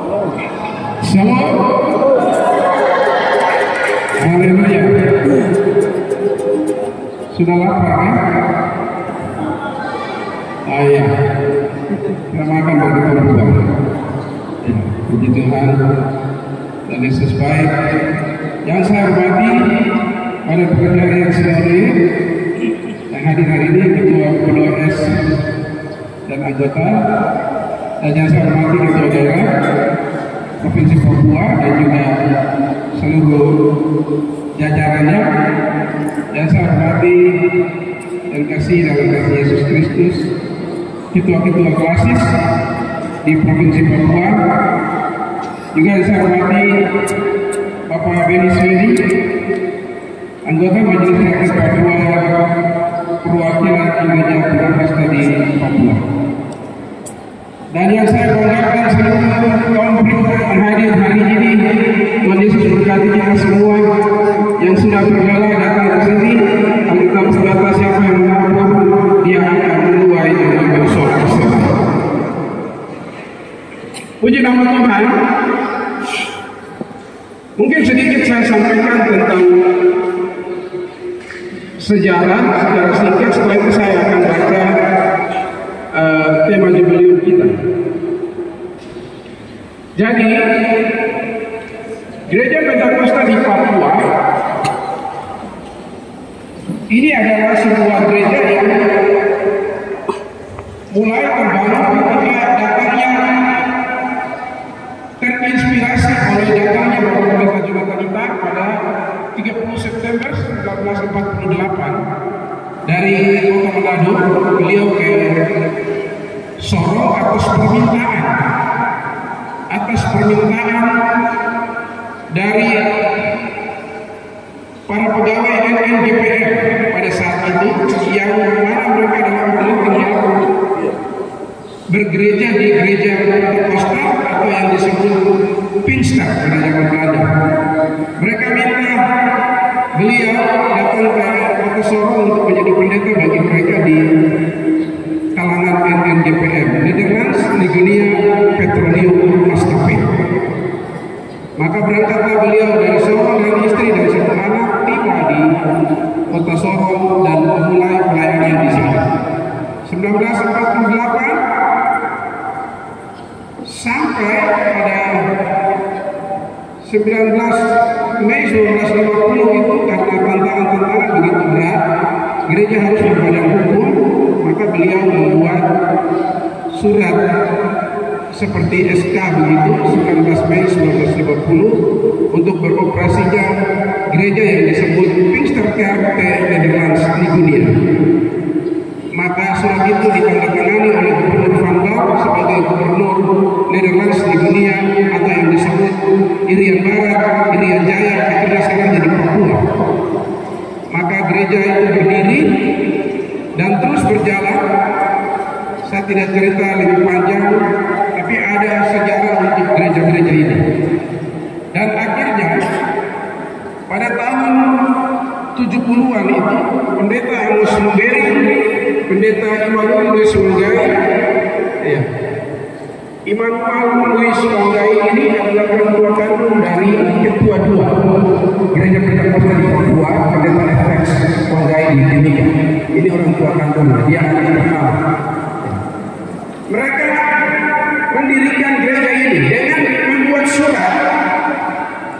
Shalom. Haleluya. Sudah lapar kan? Iya. Kita makan begitu berdua. Puji Tuhan. Dan Yesus baik. Yang saya hormati pada pekerjaan yang sedang ini, yang hadir hari ini Ketua PDS dan anggota, dan yang saya hormati Ketua Daerah Provinsi Papua dan juga seluruh jajarannya, yang saya hormati dan kasih dalam kasih Yesus Kristus, ketua-ketua klasis di Provinsi Papua, juga yang saya hormati Bapak Beni Swedi, anggota Majelis Rakyat Papua perwakilan Gereja Purwakasta di Papua. Dan yang saya banggakan seluruh kaum beriman yang hadir hari ini, Tuhan Yesus berkati kita semua yang sudah berrela datang ke sini. Alkitab berkata siapa yang menabur dia akan menuai dengan bersorak sorak. Puji nama Tuhan. Mungkin sedikit saya sampaikan tentang sejarah secara singkat, setelah itu saya akan baca tema jubileum kita. Jadi, Gereja Pentakosta di Papua ini adalah sebuah gereja yang mulai terbangun ketika datangnya terinspirasi oleh datangnya Bapak Pendeta Jonathan Itar pada 30 September 1948 dari Kota Manado. Beliau ke Sorong atas permintaan dari para pegawai NNGPR pada saat itu, yang mana mereka dalam penelitian bergereja di gereja Pentakosta atau yang disebut Pinkster pada zaman Belanda. Mereka minta beliau datang ke Kota Sorong untuk menjadi pendeta bagi mereka di kalangan NNGPR, Netherlands Nigeria Petroleum Maskapai. Maka berangkatlah beliau dari Sorong dan istri dan satu anak, tiba di Kota Sorong dan memulai pelayanan di sini. 1948 sampai pada 19 Mei 1950 itu, karena tantangan-tantangan begitu berat, gereja harus berbadan hukum, maka beliau membuat surat seperti SK begitu 19 Mei 1950 untuk beroperasinya gereja yang disebut Pinksterkerk Nederlands Nigeria. Maka surat itu ditandatangani oleh Gubernur Van Gaal sebagai Gubernur Nederlands Nigeria atau yang disebut Irian Barat, Irian Jaya, akhirnya sekarang jadi Papua. Maka gereja itu berdiri dan terus berjalan. Saya tidak cerita lebih panjang, tapi ada sejarah untuk gereja-gereja ini. Dan akhirnya pada tahun 70-an itu, Pendeta Amos Lumberi, Pendeta Immanuel Louis Manggai, ya, Immanuel Louis Manggai ini adalah ketua kandung dari ketua dua Gereja Pentakosta di Papua, Pendeta FX Manggai di Timika. Ini orang tua kandungnya, dia anak pertama. Mereka mendirikan gereja ini dengan membuat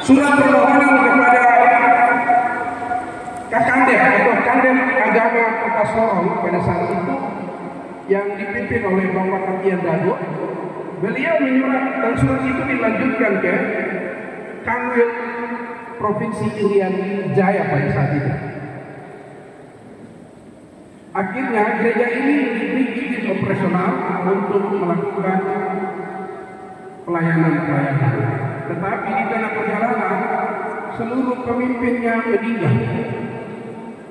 surat permohonan kepada Kakandem atau Kandem Agama Kota Sorong pada saat itu, yang dipimpin oleh Bapak Katian Dado. Beliau menyurat dan surat itu dilanjutkan ke Kanwil Provinsi Irian Jaya pada saat itu. Akhirnya gereja ini diberi izin operasional untuk melakukan pelayanan-pelayanan. Tetapi di tengah perjalanan seluruh pemimpinnya meninggal.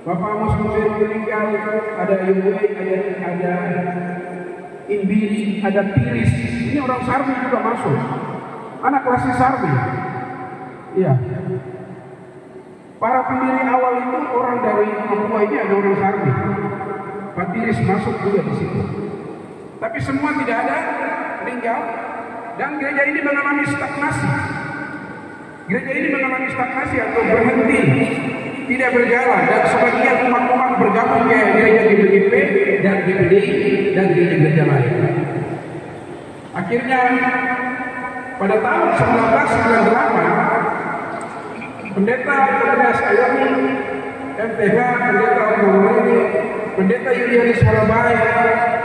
Bapak Amos Lumberi meninggal, ada Yowei, ada Inbiri, ada Tiris. Ini orang Sarmi juga masuk. Anak klasik Sarmi. Iya. Para pendiri awal itu orang dari Papua, ini ada orang Sarmi. Pak Tiris masuk juga di situ. Tapi semua tidak ada meninggal. dan gereja ini mengalami stagnasi. Gereja ini mengalami stagnasi atau berhenti, tidak berjalan, dan sebagian umat-umat bergabung ke gereja GBGP dan GPDI dan gereja-gereja lain. Akhirnya pada tahun 1998 Pendeta Andreas Ayami, MTH, Pendeta Omongolini, Pendeta Yulianis Warabai,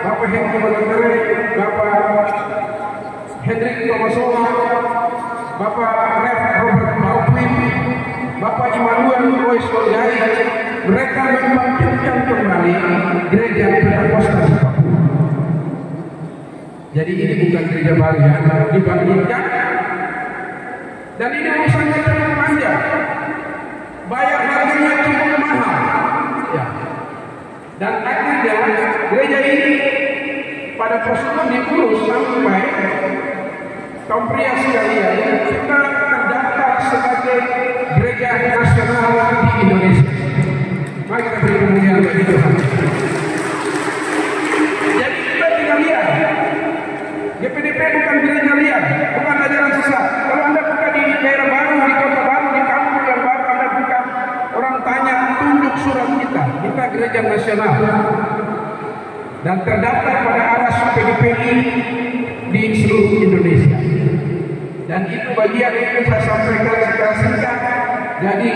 Bapak Hengki Balantere, Bapak Hendrik Tomasowa, Bapak Rev Robert Maupin, Bapak Immanuel Royce Wardai, mereka membangkitkan kembali gereja Pentakosta di Papua. Jadi ini bukan gereja baru yang dibangkitkan, dan ini urusannya cukup panjang, bayar harganya cukup mahal, ya. Dan akhirnya gereja ini pada prosedur diurus sampai kaum pria sekalian kita terdaftar sebagai gereja nasional di Indonesia. Mari kita beri kemuliaan bagi Tuhan. Jadi kita tidak lihat, GPDP bukan gereja liar, bukan ajaran sesat. Kalau Anda buka di daerah baru, di kota baru, di kampung yang baru, Anda buka, orang tanya, tunjuk surat kita gereja nasional dan terdaftar pada aras PDPI di seluruh Indonesia. Dan itu bagian yang saya sampaikan secara singkat. Jadi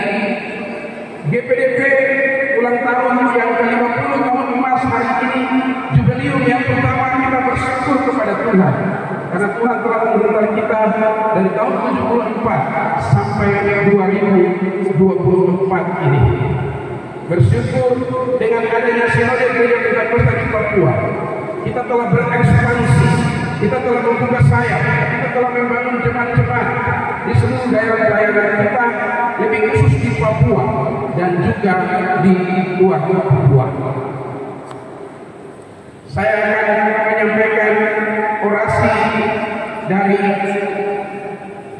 GPDP ulang tahun yang ke-50 tahun emas hari ini, jubileum yang pertama, kita bersyukur kepada Tuhan karena Tuhan telah memberikan kita dari tahun 74 sampai 2024 ini. Bersyukur dengan adanya sinode gereja Pentakosta di Papua, kita telah berekspansi, kita telah membuka sayap, kita telah membangun jemaat-jemaat di seluruh daerah-daerah kita, lebih khusus di Papua dan juga di luar Papua. Saya akan menyampaikan orasi dari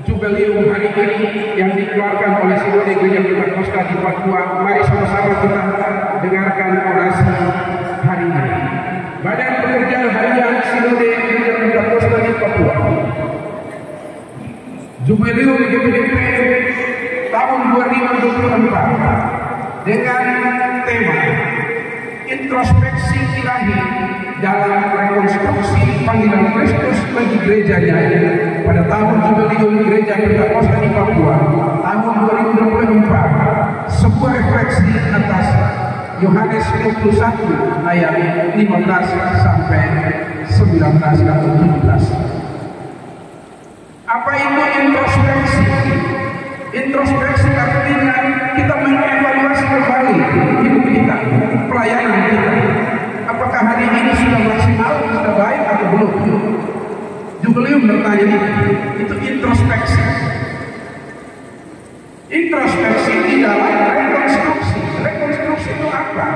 jubileum hari ini yang dikeluarkan oleh Sinode Gereja Pentakosta di Papua. Mari sama-sama kita dengarkan orasi hari ini. Badan Pekerjaan Harian Sinode Gereja Pentakosta di Papua. Jubileum GPDP tahun 2024 dengan tema introspeksi ilahi dalam rekonstruksi panggilan Kristus bagi gerejanya pada tahun jubileum Gereja Pentakosta di Papua tahun 2024, sebuah refleksi atas Yohanes 21 ayat 15 sampai 19 atau 17. Apa itu introspeksi? Introspeksi artinya kita mengevaluasi kembali hidup kita, pelayanan kita. Apakah hari ini sudah maksimal, sudah baik atau belum? Jubileum bertanya itu introspeksi. Introspeksi di dalam rekonstruksi. Rekonstruksi itu apa?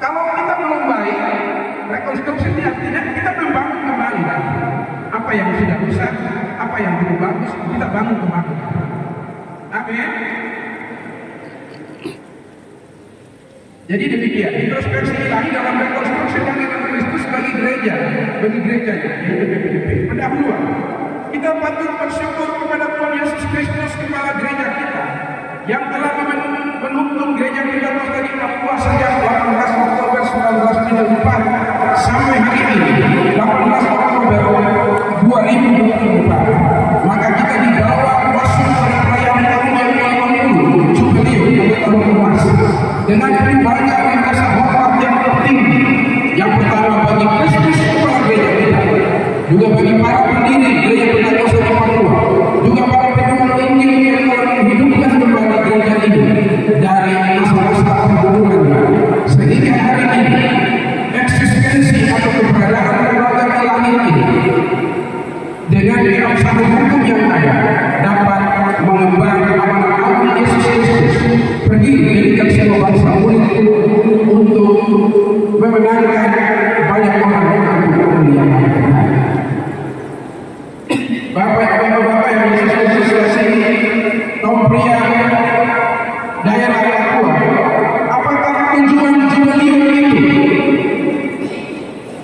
Kalau kita belum baik, rekonstruksi ini artinya kita membangun kembali. Apa yang sudah rusak, apa yang belum bagus, kita bangun kembali. Amin. Jadi demikian, introspeksi ilahi dalam rekonstruksi panggilan Kristus bagi gereja, yaitu GPDP. Pendahuluan, kita patut bersyukur kepada Tuhan Yesus Kristus, Kepala gereja kita, yang telah menuntun gereja Pentakosta di Papua sejak 18 Oktober 1974 sampai hari ini 18 Oktober 2024. Maka kita dibawa masuk pada perayaan tahun yang ke-50 jubileum tahun emas dengan banyak rasa hormat yang tertinggi. Yang pertama bagi Kristus, Kepala gereja kita, juga bagi para pendiri gereja Pentakosta di Papua, juga para pejuang Injil yang telah menghidupkan kembali gereja ini dari masa-masa pembunuhannya sehingga hari ini eksistensi atau keberadaan lembaga ilahi ini dengan usaha hukum yang ada dapat mengemban amanat Yesus Kristus pergi menjadikan semua bangsa untuk memenangkan banyak orang untuk kemuliaan. Bapak-bapak yang Yesus sini, kaum pria daerah Papua, apakah tujuan jubileum itu?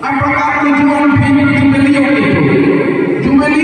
Apakah tujuan jubileum itu? Jubileum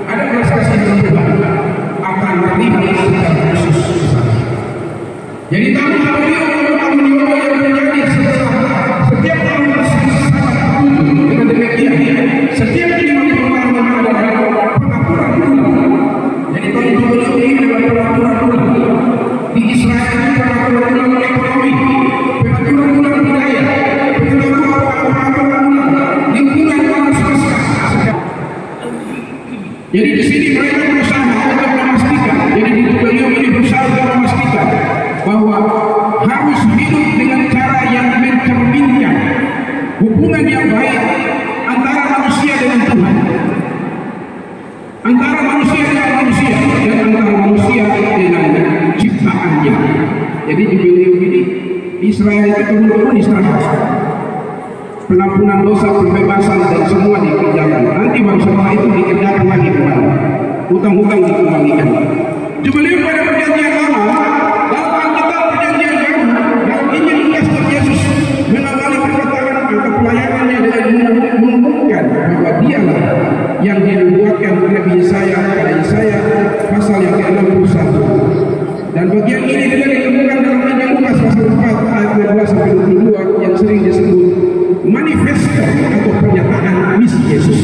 ada belas kasihan Tuhan akan terlihat secara khusus. Jadi tahun beliau yang menjadi setiap tahun bersama dengan demikian setiap 50 tahun ada pengaturan bulan. Jadi tahun beliau ini adalah pengaturan bulan di Israel, pengaturan bulan ekonomi, pengaturan bulan budaya, pengaturan bulan lingkungan alam semesta. Jadi di sini mereka berusaha untuk memastikan, jadi beliau ini berusaha untuk memastikan bahwa harus hidup dengan cara yang mencerminkan hubungan yang baik antara manusia dengan Tuhan, antara manusia dengan manusia, dan antara manusia dengan ciptaannya. Jadi jubilium ini Israel itu turun-turun istirahat, pengampunan dosa, pembebasan dan semua dikerjakan. Nanti baru setelah itu dikerjakan lagi kembali, hutang-hutang dikembalikan. Jubilium pada perjanjian lama, dalam Alkitab perjanjian baru, dalam Injil Lukas dan Yesus mengawali perkataan atau pelayanannya dengan mengumumkan bahwa dialah yang dinubuatkan Nabi Yesaya pada Yesaya pasal yang ke-61. Dan bagian ini juga ditemukan dalam Injil Lukas pasal 4 ayat 12 sampai 22 yang sering disebut manifesto atau pernyataan misi Yesus.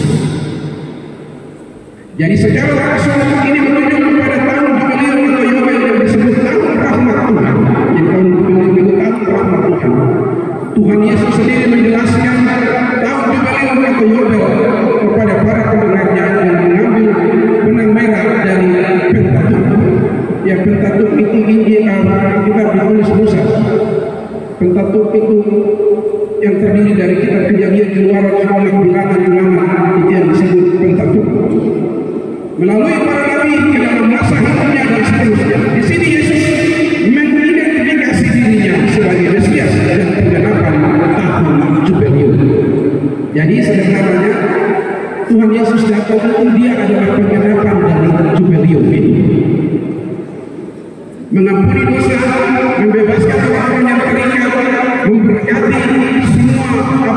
Jadi secara langsung ini menunjukkan pada tahun jubilium atau Yobel yang disebut tahun rahmat Tuhan. Jadi tahun jubilium itu tahun rahmat Tuhan. Tuhan Yesus sendiri menjelaskan tahun jubilium atau Yobel kepada para pendengarnya yang mengambil benang merah dari Pentatuk. Ya, Pentatuk itu Injil kita ditulis Musa. Pentatuk itu yang terdiri dari kitab Kejadian, Keluaran, Amsal, Bilangan, itu yang disebut Pentatuk. Melalui para nabi ke dalam masa hidupnya dan seterusnya. Di sini Yesus mengidentifikasi dirinya sebagai Mesias dan penggenapan tahun jubilium. Jadi sederhananya Tuhan Yesus datang itu dia adalah penggenapan dari jubilium ini. Mengampuni dosa, membebaskan orang yang terikat, memberkati semua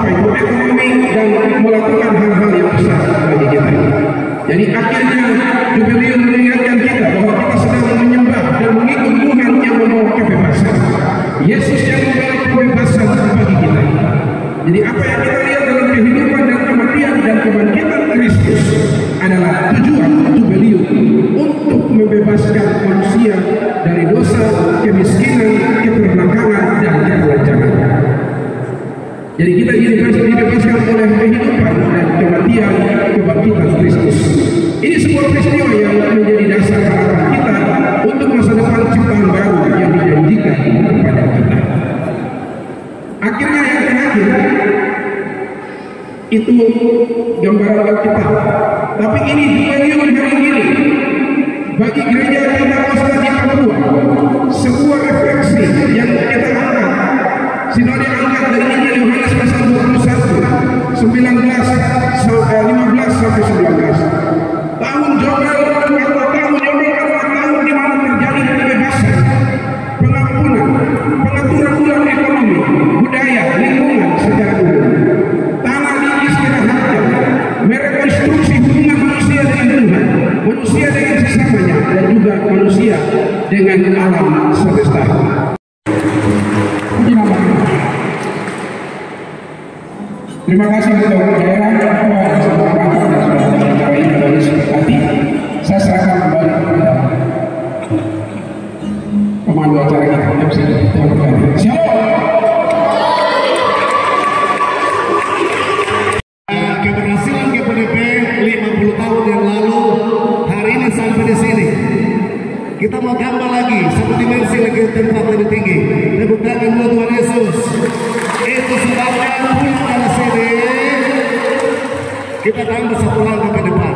ekonomi dan melakukan hal-hal yang besar bagi kita. Jadi akhirnya jubilium mengingatkan kita bahwa kita sedang menyembah dan mengikut Tuhan yang membawa kebebasan. Yesus yang membawa kebebasan bagi kita. Jadi apa yang kita lihat dalam kehidupan dan kematian dan kebangkitan Kristus adalah tujuan jubilium untuk membebaskan manusia dari dosa, kemiskinan, keterbelakangan dan ketelanjangan. Jadi kita dibebaskan oleh kehidupan dan kematian kebangkitan Kristus. Ini sebuah peristiwa yang menjadi dasar harapan kita untuk masa depan ciptaan baru yang dijanjikan kepada kita. Akhirnya yang terakhir itu gambaran Alkitab. Tapi ini jubilium hari ini bagi gereja Pentakosta di Papua sebuah refleksi yang kita angkat. Sinode angkat dari Injil Yohanes pasal 21 15 sampai 19. Tahun Yobel atau tahun Yobel adalah tahun di mana terjadi kebebasan, pengampunan, pengaturan ulang ekonomi, budaya, lingkungan secara umum. Tanah diistirahatkan, merekonstruksi hubungan manusia dengan Tuhan, manusia dengan sesamanya, dan juga manusia dengan alam semesta. Terima kasih untuk daerah yang sudah acara ini kembali seperti saya serahkan kembali kepada pemandu acara kita yang berkali. Siap. Keberhasilan GPDP 50 tahun yang lalu hari ini sampai di sini. Kita mau tambah lagi satu dimensi lagi, tempat lebih tinggi. Tepuk tangan buat Tuhan Yesus. Itu sebabnya pulang dari sini kita tambah satu langkah ke depan.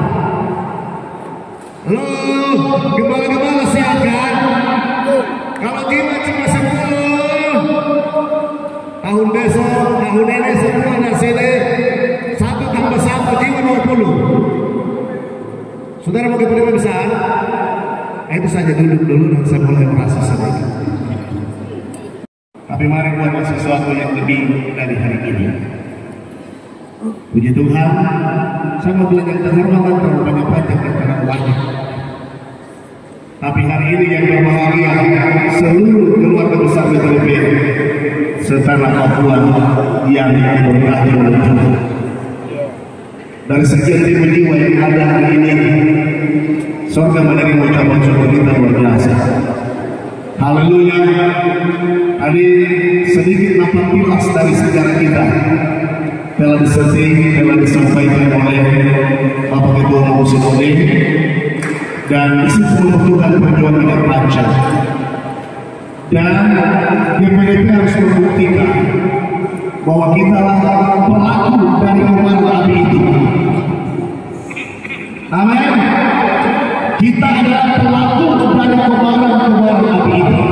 Halo, gembala-gembala siap kan? Kalau jiwa cuma 10, tahun besok, tahun ini semua dari sini 1 tambah 1 jiwa 20. Saudara mau kepada besar? Itu saja, duduk dulu dan saya mulai proses sedikit. Tapi mari buat sesuatu yang lebih dari hari ini. Puji Tuhan, sama belajar kehormatan terlalu banyak pajak dan terlalu banyak. Tapi hari ini yang berbahagia seluruh keluarga besar BPDP setanah Papua yang diberkati oleh Tuhan. Dari sekian ribu jiwa yang ada hari ini, surga menerima ucapan syukur kita luar biasa. Haleluya. Tadi sedikit nampak pilas dari sejarah kita telah disampaikan oleh Bapak Ketua Umum Sinode, dan isi membutuhkan perjuangan yang panjang. Dan BPDP harus membuktikan bahwa kita lah pelaku dari kobaran api itu. Amin. Kita adalah pelaku dari kobaran api itu.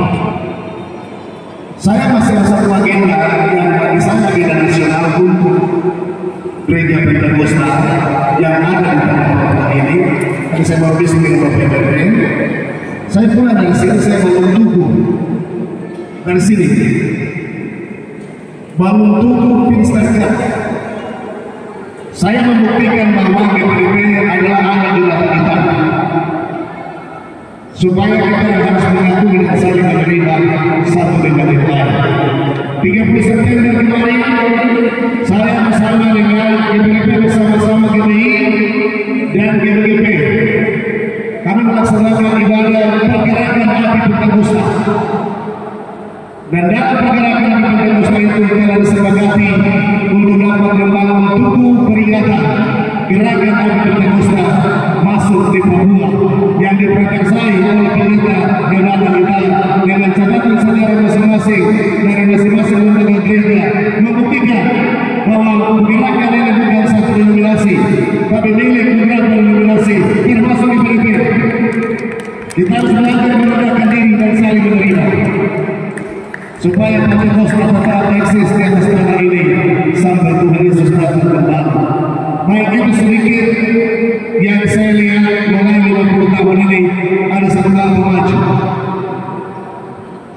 Saya masih ada satu agenda yang bagi saya agenda nasional untuk gereja Pentakosta yang ada di tanah Papua ini. Tadi saya baru bisnis dengan Bapak BPDP. Saya pulang dari sini, saya bangun tugu dari sini. Bangun tugu Pinsterkat. Saya membuktikan bahwa BPDP adalah anak di dalam kita. Supaya kita harus mengakui dan saling menerima satu dengan yang lain. 30 September kemarin, saya bersama dengan GPDP bersama-sama GPI dan GPDP. Kami melaksanakan ibadah pergerakan api Pentakosta. Dan dalam pergerakan api Pentakosta itu telah disepakati untuk dapat membangun tugu peringatan gerakan api Pentakosta masuk di Papua yang diprakarsai oleh pemerintah Jabatan kita dengan catatan sejarah masing-masing dari masing-masing lembaga gereja, membuktikan bahwa gerakan ini bukan satu denominasi tapi milik beberapa denominasi termasuk BPDP. Kita harus belajar merendahkan diri dan saling menerima supaya Pentakosta tetap eksis di atas tanah ini sampai Tuhan Yesus datang kembali. Baik, itu sedikit yang saya lihat mulai 50 tahun ini ada satu langkah maju.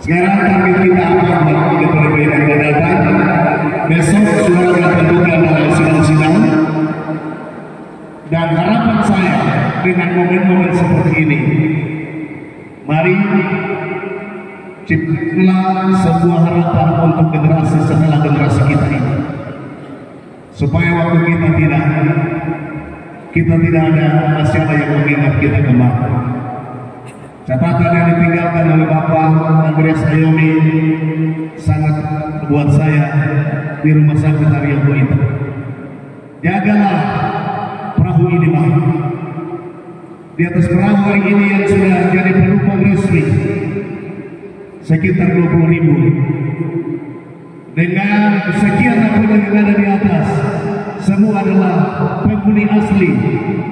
Sekarang target kita apa buat BPDP yang akan datang? Besok sudah akan tentukan dalam sidang-sidang. Dan harapan saya dengan momen-momen seperti ini, mari ciptalah sebuah harapan untuk generasi setelah generasi kita ini, supaya waktu kita tidak ada masalah yang mengingat kita kembali. Catatan yang ditinggalkan oleh Bapak Andreas Ayomi sangat buat saya di rumah sakit Haryono itu. Jagalah perahu ini baik. Di atas perahu hari ini yang sudah jadi penumpang resmi sekitar 20.000. Dengan sekian nakoda yang ada di atas, semua adalah penghuni asli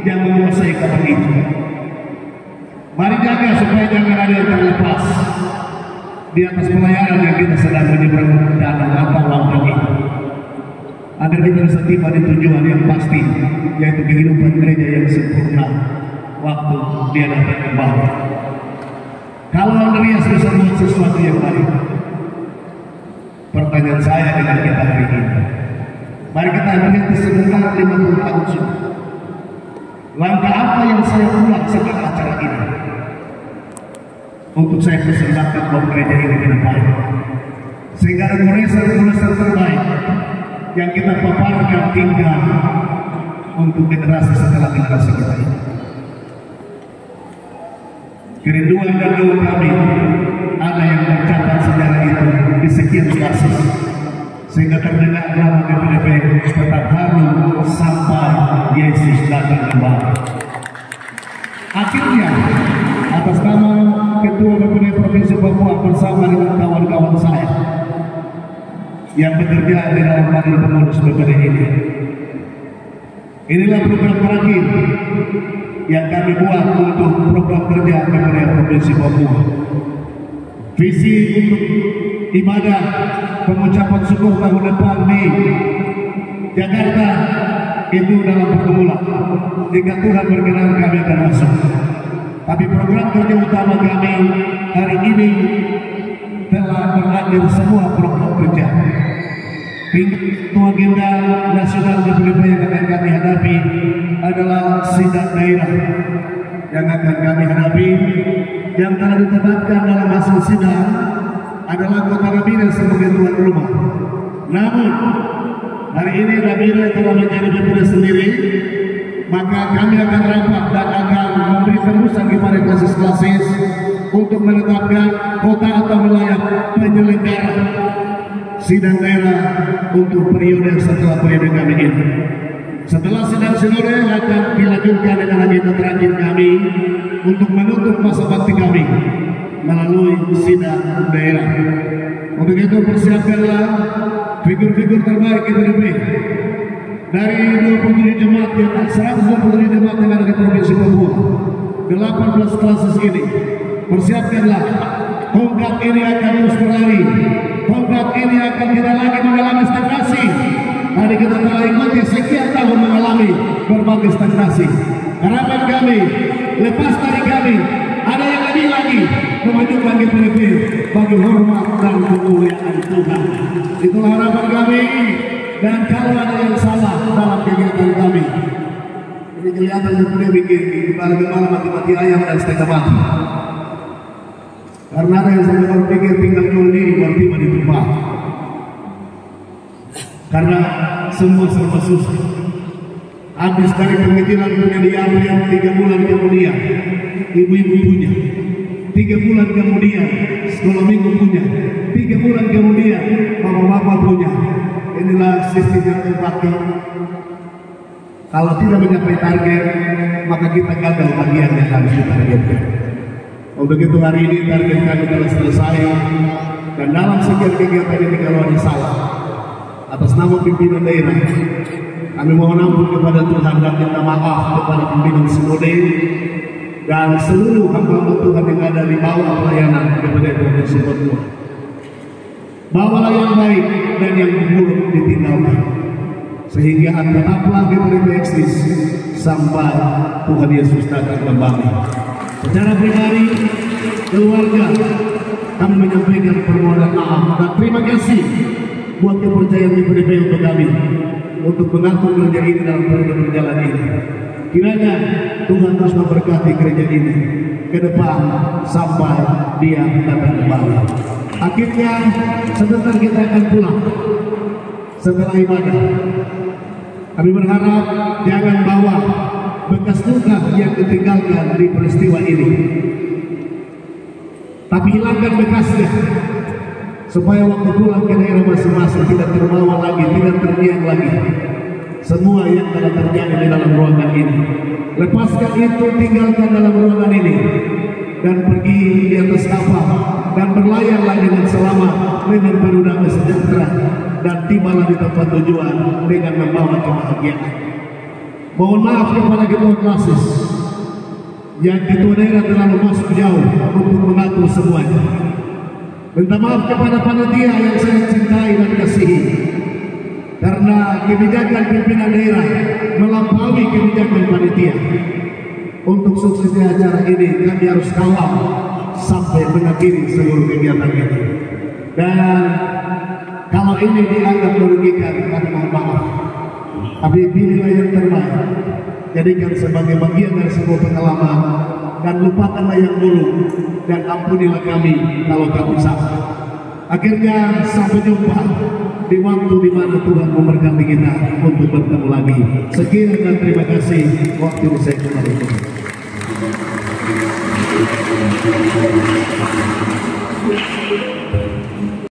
yang menguasai kapal itu. Mari jaga supaya jangan ada yang terlepas di atas pelayanan yang kita sedang menyeberang danau atau lautan ini, agar kita bisa tiba di tujuan yang pasti, yaitu kehidupan gereja yang sempurna waktu dia datang kembali. Kalau Andreas bisa buat sesuatu yang baik, pertanyaan saya dengan kita hari ini, mari kita berhenti sebentar 50 tahun sudah. Langkah apa yang saya buat setelah acara ini untuk saya persembahkan buat gereja ini ke depan, sehingga remunesan terbaik yang kita paparkan tinggal untuk generasi setelah generasi kita ini. Kerinduan dan doa kami ada yang mencatat sejarah itu di sekian kasus, sehingga terdengar nama BPDP tetap harum sampai Yesus datang kembali. Akhirnya, atas nama Ketua BPD Provinsi Papua bersama dengan kawan-kawan saya yang bekerja di dalam badan pengurus BPD ini, inilah program terakhir yang kami buat untuk program kerja BPD Provinsi Papua. Visi untuk ibadah pengucapan syukur tahun depan di Jakarta itu dalam pertemuan. Jika Tuhan berkenan kami akan masuk. Tapi program kerja utama kami hari ini telah berakhir semua program kerja. Pintu agenda nasional DPP yang akan kami hadapi adalah sidang daerah yang akan kami hadapi. Yang telah ditetapkan dalam hasil sidang adalah Kota Rabire sebagai tuan rumah. Namun hari ini Rabire telah menjadi DPP sendiri, maka kami akan rapat dan akan memberi terusan kepada klasis-klasis untuk menetapkan kota atau wilayah penyelenggara sidang daerah untuk periode setelah periode kami ini. Setelah sidang sinode akan dilanjutkan dengan agenda terakhir kami untuk menutup masa bakti kami melalui sidang daerah. Untuk itu persiapkanlah figur-figur terbaik IPDP dari 27 jemaat yang 127 jemaat yang ada di Provinsi Papua. 18 klasis ini persiapkanlah. Tongkat ini akan terus berlari. Tongkat ini akan tidak lagi mengalami stagnasi. Tadi kita telah ikuti sekian tahun mengalami berbagai stagnasi. Harapan kami, lepas dari kami, ada yang lebih lagi memajukan GPDP bagi hormat dan kemuliaan Tuhan. Itulah harapan kami. Dan kalau ada yang salah dalam kegiatan kami, ini kelihatan seperti bikin gimana mati-mati ayam dan setengah mati. Karena ada yang sampai berpikir tinggal jual diri buat tiba di tempat. Karena semua serba susah. Habis dari pengecilan punya diambil 3 bulan kemudian ibu-ibu punya. 3 bulan kemudian sekolah minggu punya. 3 bulan kemudian bapak-bapak punya. Inilah sistem yang terpakai. Kalau tidak mencapai target, maka kita gagal bagian yang harus ditargetkan. Untuk itu hari ini target kami telah selesai. Dan dalam sekian kegiatan ini kalau ada salah atas nama pimpinan daerah, kami mohon ampun kepada Tuhan dan minta maaf kepada pimpinan sinode dan seluruh hamba Tuhan yang ada di bawah pelayanan kepada Provinsi Papua. Bawalah yang baik dan yang buruk ditinggalkan, sehingga tetaplah GPDP eksis sampai Tuhan Yesus datang kembali. Secara pribadi, keluarga, kami menyampaikan permohonan maaf dan terima kasih buat kepercayaan GPDP untuk kami untuk mengatur gereja ini dalam periode berjalan ini. Kiranya Tuhan terus memberkati gereja ini ke depan sampai Dia datang kembali. Akhirnya sebentar kita akan pulang setelah ibadah. Kami berharap jangan bawa bekas luka yang ditinggalkan di peristiwa ini, tapi hilangkan bekasnya supaya waktu pulang ke daerah masing-masing tidak terbawa lagi, tidak terdiam lagi semua yang telah terjadi di dalam ruangan ini. Lepaskan itu, tinggalkan dalam ruangan ini dan pergi di atas kapal dan berlayarlah dengan selamat dengan penuh damai sejahtera dan tibalah di tempat tujuan dengan membawa kebahagiaan. Mohon maaf kepada ketua klasis yang ketua daerah terlalu masuk jauh untuk mengatur semuanya. Minta maaf kepada panitia yang saya cintai dan kasihi, karena kebijakan pimpinan daerah melampaui kebijakan panitia. Untuk suksesnya acara ini kami harus kawal sampai mengakhiri seluruh kegiatan ini. Dan kalau ini dianggap merugikan, kami mohon maaf. Tapi pilihlah yang terbaik, jadikan sebagai bagian dari sebuah pengalaman, dan lupakanlah yang buruk dan ampunilah kami kalau kami salah. Akhirnya sampai jumpa di waktu di mana Tuhan memberkati kita untuk bertemu lagi. Sekian dan terima kasih. Waktu ini saya kembali.